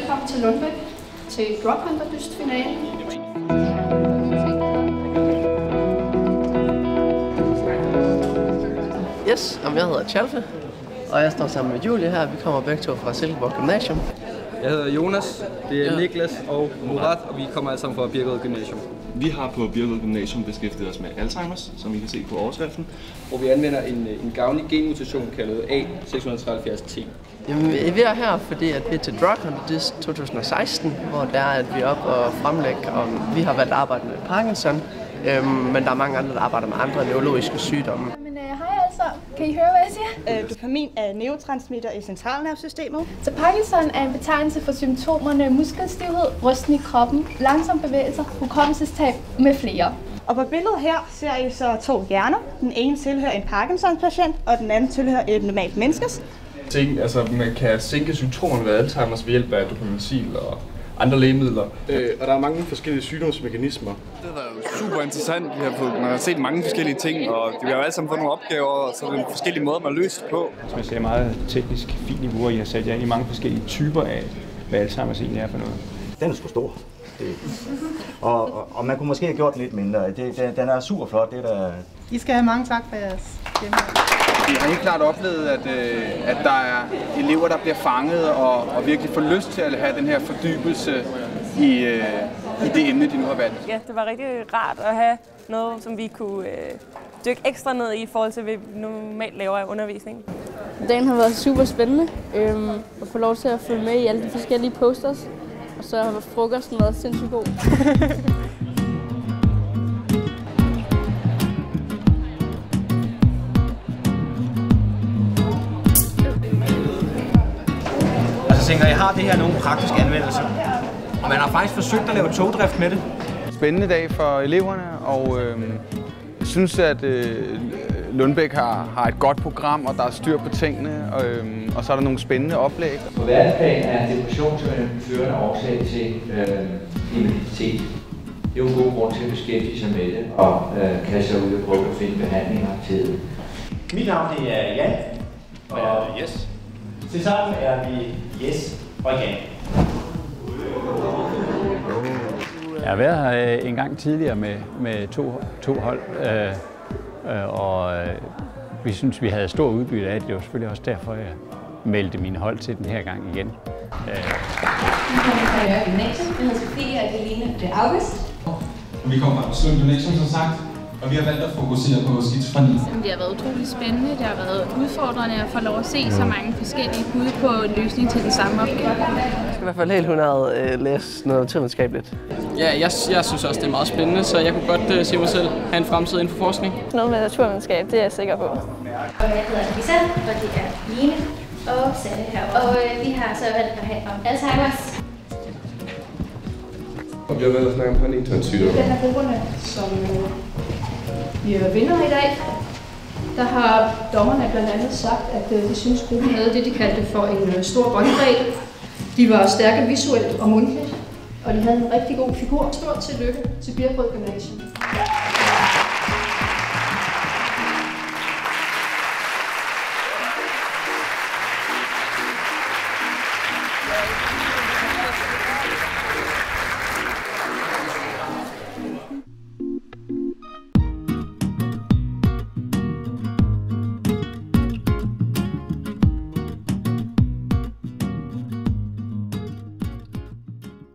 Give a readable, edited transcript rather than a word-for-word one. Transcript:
velkommen til Lundbæk til Drug Hunter Dyst-finalen. Yes, jeg hedder Tjalfe, og jeg står sammen med Julie her. Vi kommer begge to fra Silkeborg Gymnasium. Jeg hedder Jonas, det er Niklas og Murat, og vi kommer alle sammen fra Birkerød Gymnasium. Vi har på Birkerød Gymnasium beskæftiget os med Alzheimer's, som I kan se på overskriften. Hvor vi anvender en gavnlig genmutation kaldet A673T. Jamen, vi er her, fordi at vi er til Drug Hunter Dyst 2016, hvor der er, at vi er oppe og fremlægger, og vi har valgt at arbejde med Parkinson, men der er mange andre, der arbejder med andre neurologiske sygdomme. Hej altså, kan I høre, hvad jeg siger? Dopamin er neurotransmitter i centralnervesystemet. Så Parkinson er en betegnelse for symptomerne muskelstivhed, rysten i kroppen, langsomme bevægelser, hukommelsestab med flere. Og på billedet her ser I så to hjerner. Den ene tilhører en Parkinson-patient, og den anden tilhører et normalt menneskes. Altså, man kan sænke symptomerne ved Alzheimer's ved hjælp af dopamincil og andre lægemidler. Og der er mange forskellige sygdomsmekanismer. Det er jo super interessant. Man har set mange forskellige ting, og vi har jo alle sammen fået nogle opgaver, og så er det forskellige måder, man løser det på. Som jeg ser meget teknisk fint niveau, I har sat jer ind i mange forskellige typer af, hvad Alzheimer's egentlig er for noget. Den er sgu stor. Og man kunne måske have gjort den lidt mindre. Den er super flot. Det er I skal have mange tak for jeres stemme. Vi har helt klart oplevet, at der er elever, der bliver fanget og virkelig får lyst til at have den her fordybelse i det emne, de nu har valgt. Ja, det var rigtig rart at have noget, som vi kunne dykke ekstra ned i forhold til, hvad vi normalt laver af undervisning. Dagen har været super spændende at få lov til at følge med i alle de forskellige posters, og så har frokosten været sindssygt god. Jeg tænker, jeg har det her nogle praktiske anvendelser. Og man har faktisk forsøgt at lave togdrift med det. Spændende dag for eleverne, og jeg synes, at Lundbæk har et godt program, og der er styr på tingene, og så er der nogle spændende oplæg. På verdensplan er depression simpelthen en førende årsag til invaliditet. Det er jo en god grund til at beskæftige sig med det, og kaste sig ud og prøve at finde behandlinger til det. Mit navn det er Jan. Og Yes. Tilsammen er vi Yes og Jan. Jeg har været her en gang tidligere med to hold, og vi synes, vi havde stor udbytte af det. Det var selvfølgelig også derfor, jeg meldte mine hold til den her gang igen. Jeg hedder Sofie og Eline August. Vi kommer fra Slund Gymnasium, som sagt, og vi har valgt at fokusere på skizofreni. Det har været utroligt spændende, det har været udfordrende at få lov at se så mange forskellige bud på en løsning til den samme opgave. Jeg skal i hvert fald helt 100 læse noget naturvidenskabeligt. Ja, jeg synes også, det er meget spændende, så jeg kunne godt se mig selv have en fremtid inden for forskning. Noget med naturvidenskab, det er jeg sikker på. Og jeg hedder Lisa, og det er Line og Sanne her. Og vi har så valgt at have om Alzheimer's. Og vi har valgt at snakke om Huntington-sygdom. Den her grupperne, som vi er vinder i dag, der har dommerne blandt andet sagt, at de synes, gruppen havde det, de kaldte for en stor båndbredde. De var stærke visuelt og mundtligt, og de havde en rigtig god figur. Stort tillykke til Birkerød Gymnasium.